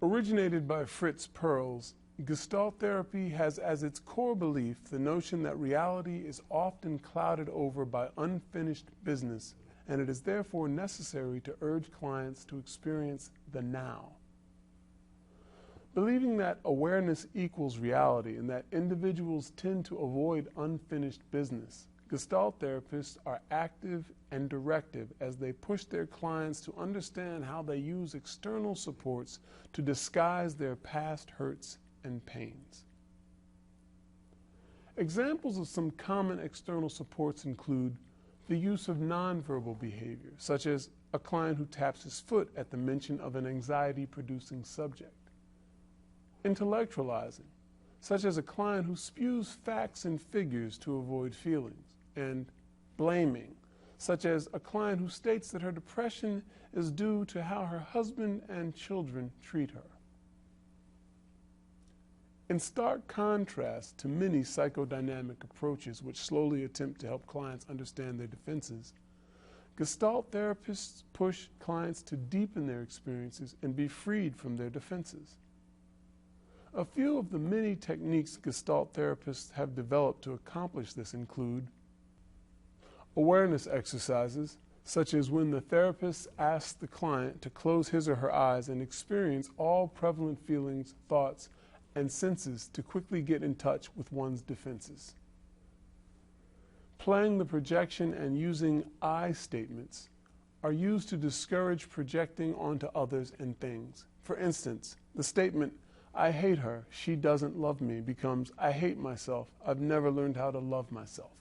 Originated by Fritz Perls, Gestalt therapy has as its core belief the notion that reality is often clouded over by unfinished business, and it is therefore necessary to urge clients to experience the now. Believing that awareness equals reality and that individuals tend to avoid unfinished business, Gestalt therapists are active and directive as they push their clients to understand how they use external supports to disguise their past hurts and pains. Examples of some common external supports include the use of nonverbal behavior, such as a client who taps his foot at the mention of an anxiety-producing subject. Intellectualizing, such as a client who spews facts and figures to avoid feelings. And blaming, such as a client who states that her depression is due to how her husband and children treat her. In stark contrast to many psychodynamic approaches which slowly attempt to help clients understand their defenses, Gestalt therapists push clients to deepen their experiences and be freed from their defenses. A few of the many techniques Gestalt therapists have developed to accomplish this include awareness exercises, such as when the therapist asks the client to close his or her eyes and experience all prevalent feelings, thoughts, and senses to quickly get in touch with one's defenses. Playing the projection and using I statements are used to discourage projecting onto others and things. For instance, the statement, "I hate her, she doesn't love me," becomes, "I hate myself, I've never learned how to love myself."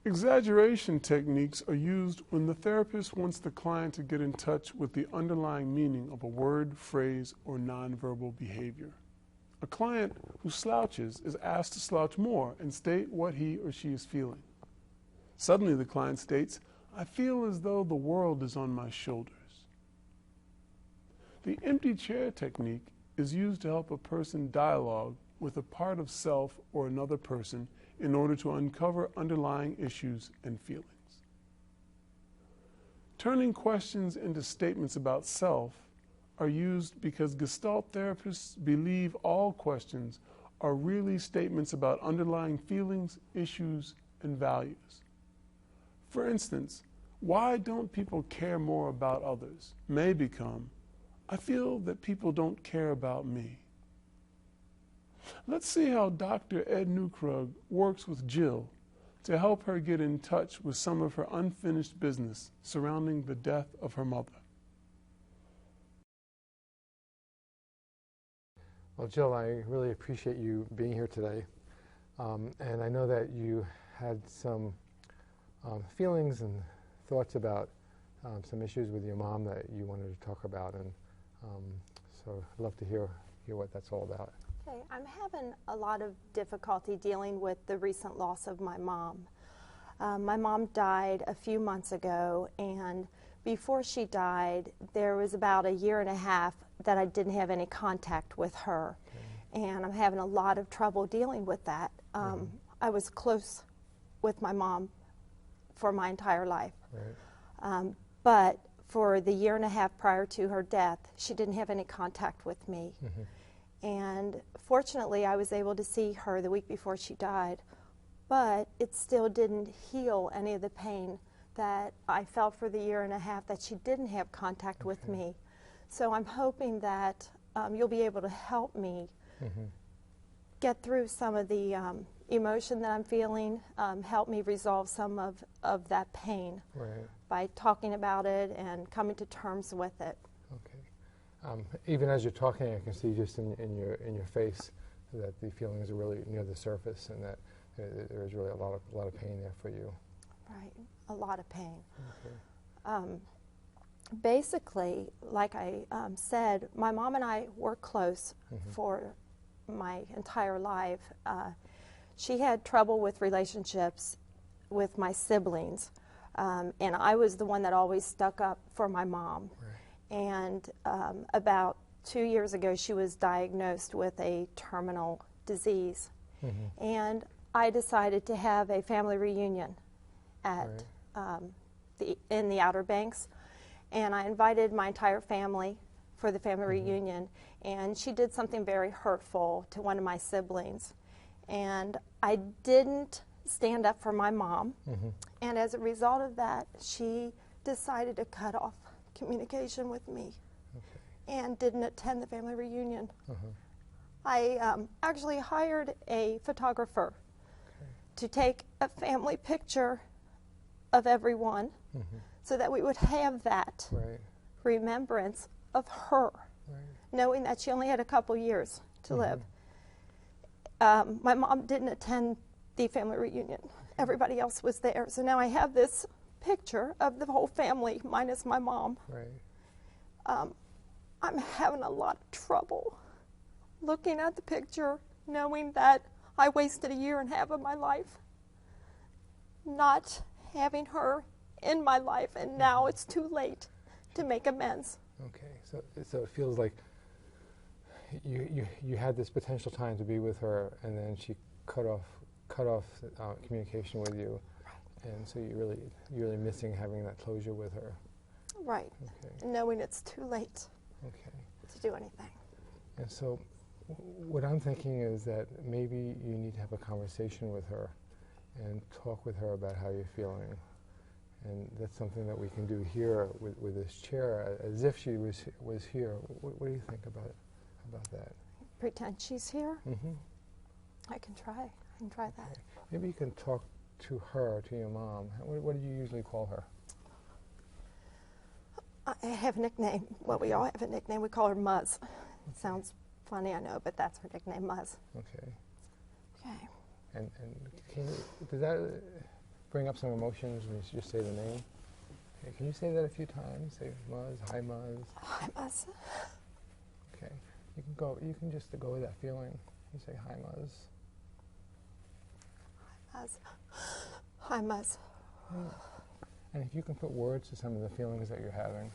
Exaggeration techniques are used when the therapist wants the client to get in touch with the underlying meaning of a word, phrase, or nonverbal behavior. A client who slouches is asked to slouch more and state what he or she is feeling. Suddenly the client states, "I feel as though the world is on my shoulders." The empty chair technique is used to help a person dialogue with a part of self or another person in order to uncover underlying issues and feelings. Turning questions into statements about self are used because Gestalt therapists believe all questions are really statements about underlying feelings, issues, and values. For instance, "Why don't people care more about others?" may become, "I feel that people don't care about me." Let's see how Dr. Ed Newkrug works with Jill to help her get in touch with some of her unfinished business surrounding the death of her mother. Well, Jill, I really appreciate you being here today. And I know that you had some feelings and thoughts about some issues with your mom that you wanted to talk about. And so I'd love to hear what that's all about. Okay, I'm having a lot of difficulty dealing with the recent loss of my mom. My mom died a few months ago, and before she died, there was about a year and a half that I didn't have any contact with her. Okay. And I'm having a lot of trouble dealing with that. I was close with my mom for my entire life. Right. But for the year and a half prior to her death, she didn't have any contact with me. And fortunately, I was able to see her the week before she died, but it still didn't heal any of the pain that I felt for the year and a half that she didn't have contact with me. So I'm hoping that you'll be able to help me get through some of the emotion that I'm feeling, help me resolve some of that pain by talking about it and coming to terms with it. Even as you're talking, I can see just in your face that the feelings are really near the surface, and that there is really a lot of pain there for you. Right, a lot of pain. Basically, like I said, my mom and I were close for my entire life. She had trouble with relationships with my siblings, and I was the one that always stuck up for my mom. And about 2 years ago, she was diagnosed with a terminal disease. And I decided to have a family reunion at in the Outer Banks. And I invited my entire family for the family reunion, and she did something very hurtful to one of my siblings. And I didn't stand up for my mom, and as a result of that, she decided to cut off communication with me and didn't attend the family reunion. I actually hired a photographer to take a family picture of everyone so that we would have that remembrance of her, knowing that she only had a couple years to live. My mom didn't attend the family reunion. Everybody else was there. So now I have this picture of the whole family minus my mom. I'm having a lot of trouble looking at the picture, knowing that I wasted a year and a half of my life not having her in my life, and now it's too late to make amends. Okay, so it feels like you had this potential time to be with her, and then she cut off communication with you, and so you're really missing having that closure with her. Right. Okay. Knowing it's too late. To do anything. And so, what I'm thinking is that maybe you need to have a conversation with her, and talk with her about how you're feeling. And that's something that we can do here with this chair, as if she was here. What do you think about that? Pretend she's here? I can try that. Maybe you can talk to her, to your mom. What do you usually call her? I have a nickname. Well, we all have a nickname. We call her Muzz. It sounds funny, I know, but that's her nickname, Muzz. Okay. Okay. And does that bring up some emotions when you just say the name? Okay, can you say that a few times? Say Muzz, hi Muzz. Hi Muzz. Okay. You can just go with that feeling. You say hi Muzz. Hi Muzz. Hi Muzz. And if you can put words to some of the feelings that you're having.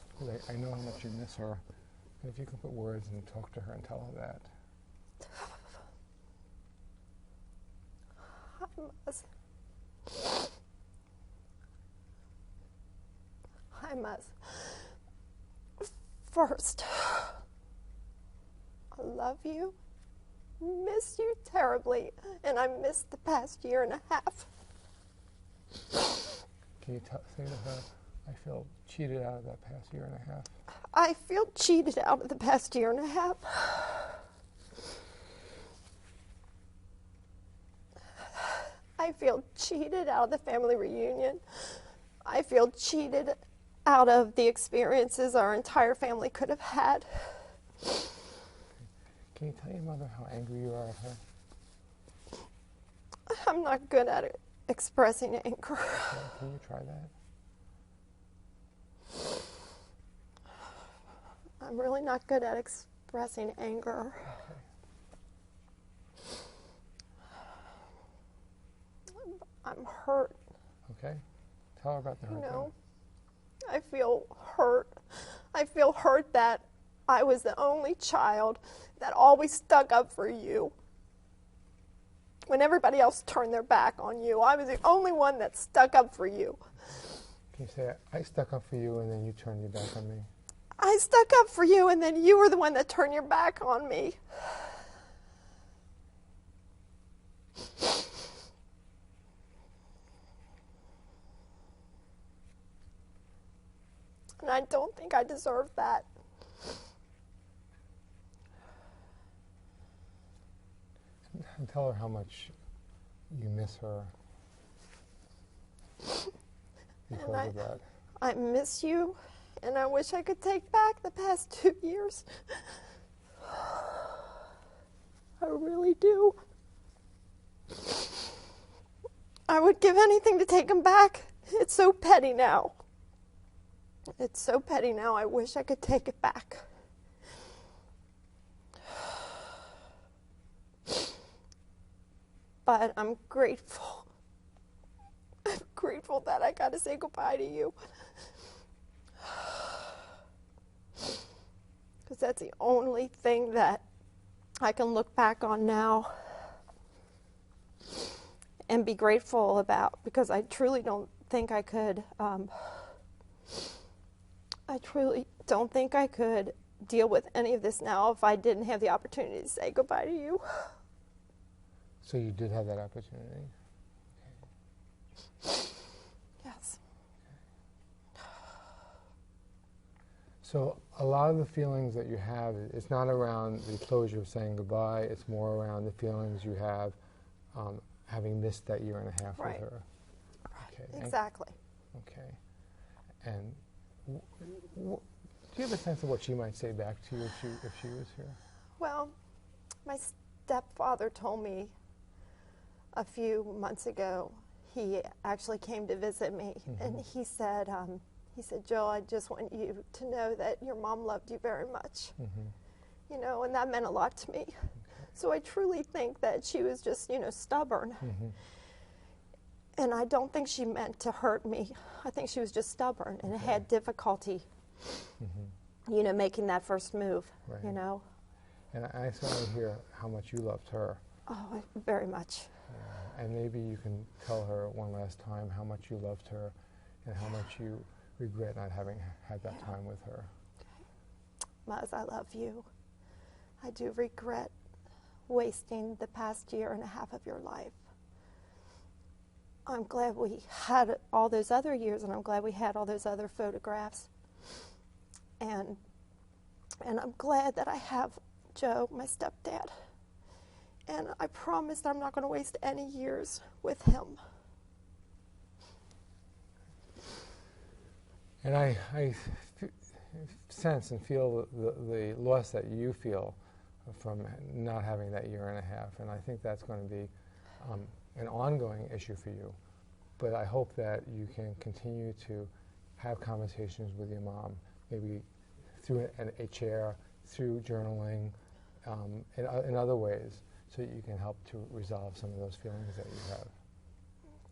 Because I know how much you miss her. And if you can put words and talk to her and tell her that. Hi Muzz. Hi Muzz. First, I love you, miss you terribly, and I missed the past year and a half. Can you say to her, I feel cheated out of that past year and a half? I feel cheated out of the past year and a half. I feel cheated out of the family reunion. I feel cheated out of the experiences our entire family could have had. Can you tell your mother how angry you are at her? I'm not good at it, expressing anger. Okay, can you try that? I'm really not good at expressing anger. Okay. I'm hurt. Okay. Tell her about the hurt. You know, I feel hurt. I feel hurt that I was the only child that always stuck up for you. When everybody else turned their back on you, I was the only one that stuck up for you. Can you say, I stuck up for you and then you turned your back on me? I stuck up for you and then you were the one that turned your back on me. And I don't think I deserve that. And tell her how much you miss her because of that. I miss you, and I wish I could take back the past 2 years. I really do. I would give anything to take them back. It's so petty now. It's so petty now, I wish I could take it back. But I'm grateful. I'm grateful that I got to say goodbye to you. Because that's the only thing that I can look back on now and be grateful about, because I truly don't think I could I truly don't think I could deal with any of this now if I didn't have the opportunity to say goodbye to you. So you did have that opportunity? Yes. So a lot of the feelings that you have, it's not around the closure of saying goodbye, it's more around the feelings you have having missed that year and a half Right. with her. Okay. Exactly. Okay. And do you have a sense of what she might say back to you if she was here? Well, my stepfather told me a few months ago, he actually came to visit me, and he said, Jill, I just want you to know that your mom loved you very much. You know, and that meant a lot to me. So I truly think that she was just, you know, stubborn. And I don't think she meant to hurt me. I think she was just stubborn and had difficulty, you know, making that first move, you know. And I certainly hear how much you loved her. Oh, very much. And maybe you can tell her one last time how much you loved her and how much you regret not having had that time with her. Muz, I love you. I do regret wasting the past year and a half of your life. I'm glad we had all those other years, and I'm glad we had all those other photographs. And I'm glad that I have Joe, my stepdad. And I promise that I'm not going to waste any years with him. And I sense and feel the loss that you feel from not having that year and a half. And I think that's going to be an ongoing issue for you. But I hope that you can continue to have conversations with your mom, maybe through a chair, through journaling, in other ways, so that you can help to resolve some of those feelings that you have.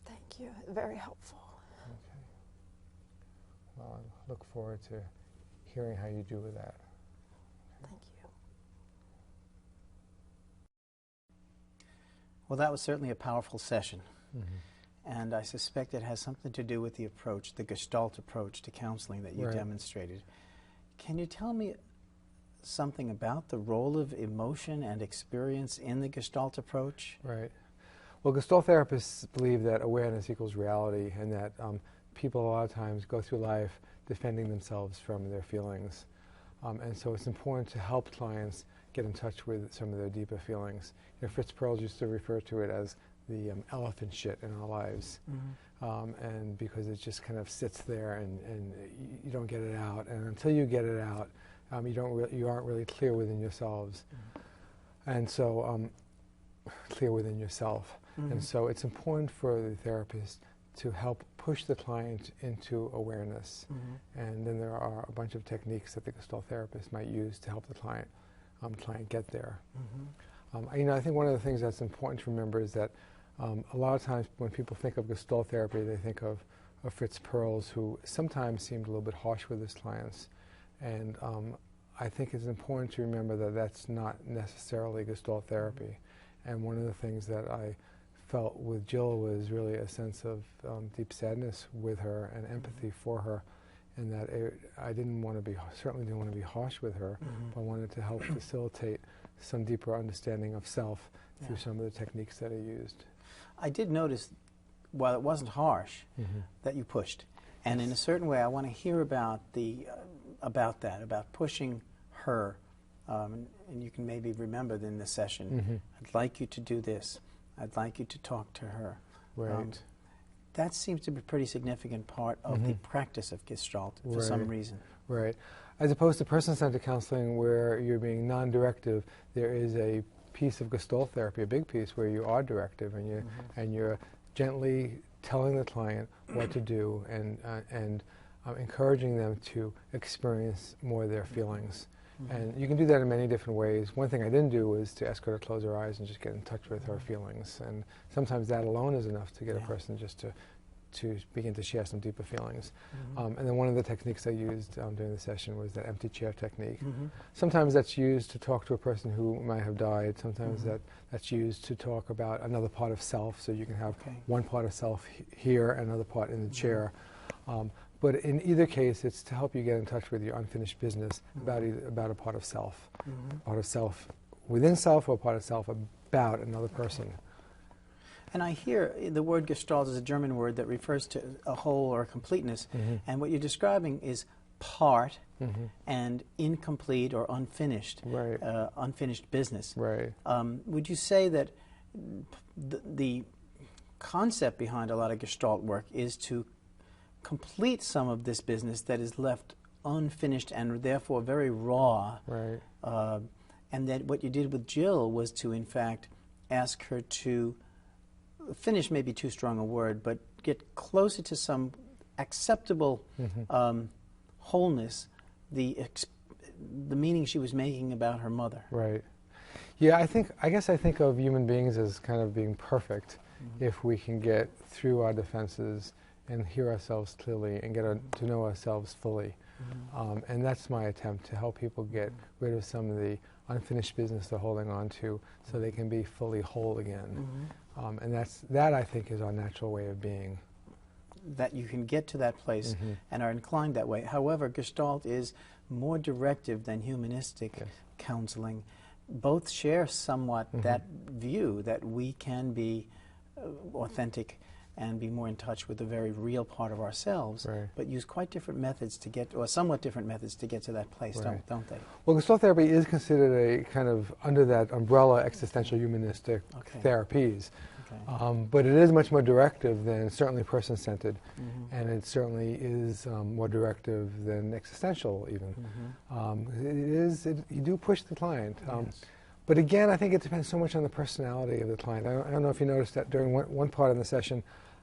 Thank you. Very helpful. Okay. Well, I look forward to hearing how you do with that. Thank you. Well, that was certainly a powerful session. And I suspect it has something to do with the approach, the Gestalt approach to counseling that you demonstrated. Can you tell me something about the role of emotion and experience in the Gestalt approach? Right. Well, Gestalt therapists believe that awareness equals reality, and that people a lot of times go through life defending themselves from their feelings. And so it's important to help clients get in touch with some of their deeper feelings. You know, Fritz Perls used to refer to it as the elephant shit in our lives. And because it just kind of sits there and you don't get it out. And until you get it out, you aren't really clear within yourselves. And so, clear within yourself. And so it's important for the therapist to help push the client into awareness. And then there are a bunch of techniques that the Gestalt therapist might use to help the client get there. You know, I think one of the things that's important to remember is that a lot of times when people think of Gestalt therapy, they think of Fritz Perls, who sometimes seemed a little bit harsh with his clients. And I think it's important to remember that that's not necessarily Gestalt therapy. And one of the things that I felt with Jill was really a sense of deep sadness with her and empathy for her, and that I certainly didn't want to be harsh with her, but I wanted to help facilitate some deeper understanding of self through some of the techniques that I used. I did notice, while it wasn't harsh, that you pushed. And in a certain way, I want to hear about about pushing her. And you can maybe remember in this session, I'd like you to do this. I'd like you to talk to her. Right. That seems to be a pretty significant part of the practice of Gestalt for some reason. Right. As opposed to person-centered counseling where you're being non-directive, there is a piece of Gestalt therapy, a big piece, where you are directive and you're gently telling the client what to do and encouraging them to experience more of their feelings. And you can do that in many different ways. One thing I didn't do was to ask her to close her eyes and just get in touch with her feelings. And sometimes that alone is enough to get a person just to begin to share some deeper feelings. And then one of the techniques I used during the session was that empty chair technique. Sometimes that's used to talk to a person who might have died. Sometimes that's used to talk about another part of self, so you can have one part of self here and another part in the chair. But in either case, it's to help you get in touch with your unfinished business about a part of self, part of self within self, or part of self about another person. And I hear the word Gestalt is a German word that refers to a whole or a completeness. And what you're describing is part and incomplete or unfinished, unfinished business. Right. Would you say that the concept behind a lot of Gestalt work is to complete some of this business that is left unfinished and therefore very raw? Right. And that what you did with Jill was to, in fact, ask her to finish, maybe too strong a word, but get closer to some acceptable wholeness, the meaning she was making about her mother. Right. Yeah, I guess I think of human beings as kind of being perfect if we can get through our defenses and hear ourselves clearly and get to know ourselves fully. And that's my attempt, to help people get rid of some of the unfinished business they're holding on to so they can be fully whole again. And that I think is our natural way of being. That you can get to that place and are inclined that way. However, Gestalt is more directive than humanistic counseling. Both share somewhat that view that we can be authentic and be more in touch with the very real part of ourselves, but use quite different methods to get, or somewhat different methods to get to that place, don't they? Well, Gestalt therapy is considered a kind of under that umbrella existential humanistic therapies. But it is much more directive than certainly person-centered, and it certainly is more directive than existential even. You do push the client. But again, I think it depends so much on the personality of the client. I don't know if you noticed that during one part of the session,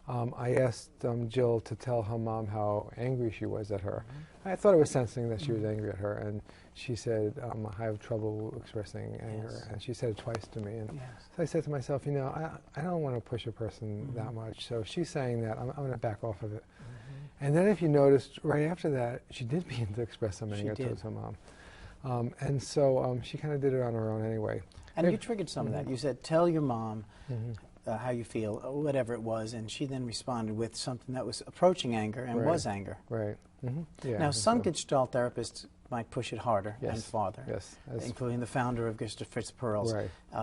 I asked Jill to tell her mom how angry she was at her. I thought it was sensing that she was angry at her, and she said, I have trouble expressing anger, and she said it twice to me. And so I said to myself, you know, I don't want to push a person that much, so if she's saying that, I'm going to back off of it. And then if you noticed, right after that, she did begin to express some anger towards her mom. And so she kind of did it on her own anyway. And you triggered some of that. You said, tell your mom how you feel, or whatever it was, and she then responded with something that was approaching anger and was anger. Right. Yeah, now, some Gestalt therapists might push it harder and farther, including the founder of Gestalt, Fritz Perls,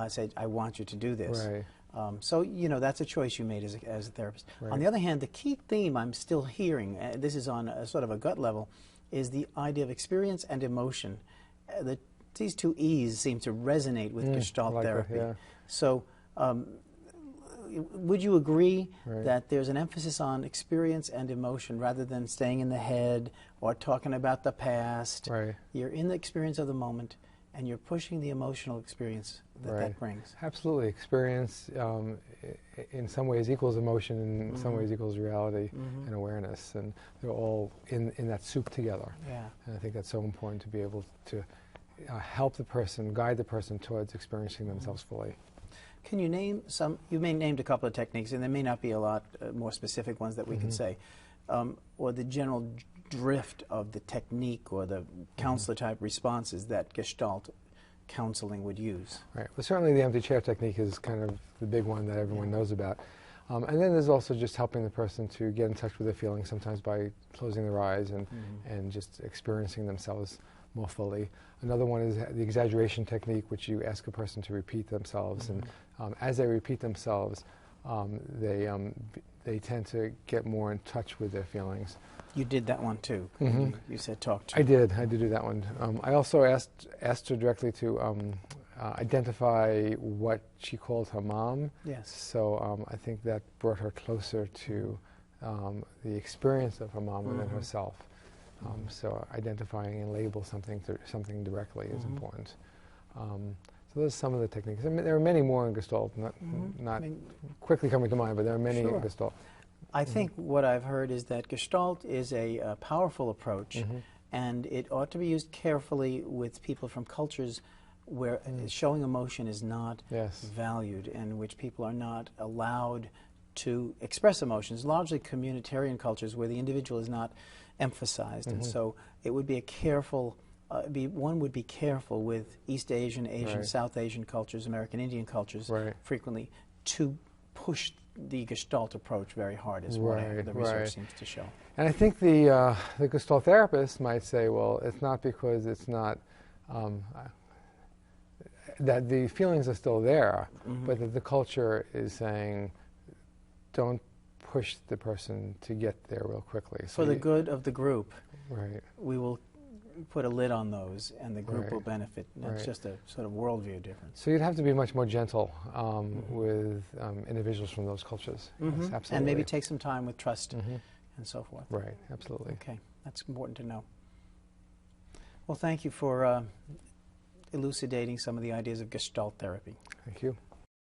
said, I want you to do this. So, you know, that's a choice you made as a therapist. On the other hand, the key theme I'm still hearing, this is on a sort of a gut level, is the idea of experience and emotion. These two E's seem to resonate with Gestalt therapy. So, would you agree that there's an emphasis on experience and emotion rather than staying in the head or talking about the past? You're in the experience of the moment, and you're pushing the emotional experience that brings. Absolutely. Experience in some ways equals emotion, and in some ways equals reality and awareness, and they're all in that soup together. And I think that's so important to be able to help the person, guide the person towards experiencing themselves fully. Can you name some? You named a couple of techniques, and there may not be a lot more specific ones that we can say, or the general drift of the technique or the counselor-type responses that Gestalt counseling would use. Well, certainly the empty chair technique is kind of the big one that everyone knows about. And then there's also just helping the person to get in touch with their feelings, sometimes by closing their eyes and just experiencing themselves more fully. Another one is the exaggeration technique, which you ask a person to repeat themselves, and as they repeat themselves, they tend to get more in touch with their feelings. You did that one too. You said talk to. I did do that one. I also asked her directly to identify what she called her mom. So I think that brought her closer to the experience of her mom within herself. So identifying and label something directly is important. So those are some of the techniques. I mean, there are many more in Gestalt, not quickly coming to mind, but there are many in Gestalt. I think what I've heard is that Gestalt is a powerful approach, and it ought to be used carefully with people from cultures where showing emotion is not valued, and in which people are not allowed to express emotions, largely communitarian cultures where the individual is not emphasized. And so it would be a careful, one would be careful with East Asian, South Asian cultures, American Indian cultures frequently to push the Gestalt approach very hard, is what Right, the research right. seems to show. And I think the Gestalt therapist might say, well, it's not because it's not, that the feelings are still there, but that the culture is saying, don't push the person to get there real quickly. So For the good of the group, right. we will put a lid on those, and the group Right. will benefit. That's Right. just a sort of worldview difference. So you'd have to be much more gentle with individuals from those cultures. Yes, absolutely. And maybe take some time with trust and so forth. Right, absolutely. Okay, that's important to know. Well, thank you for elucidating some of the ideas of Gestalt therapy. Thank you.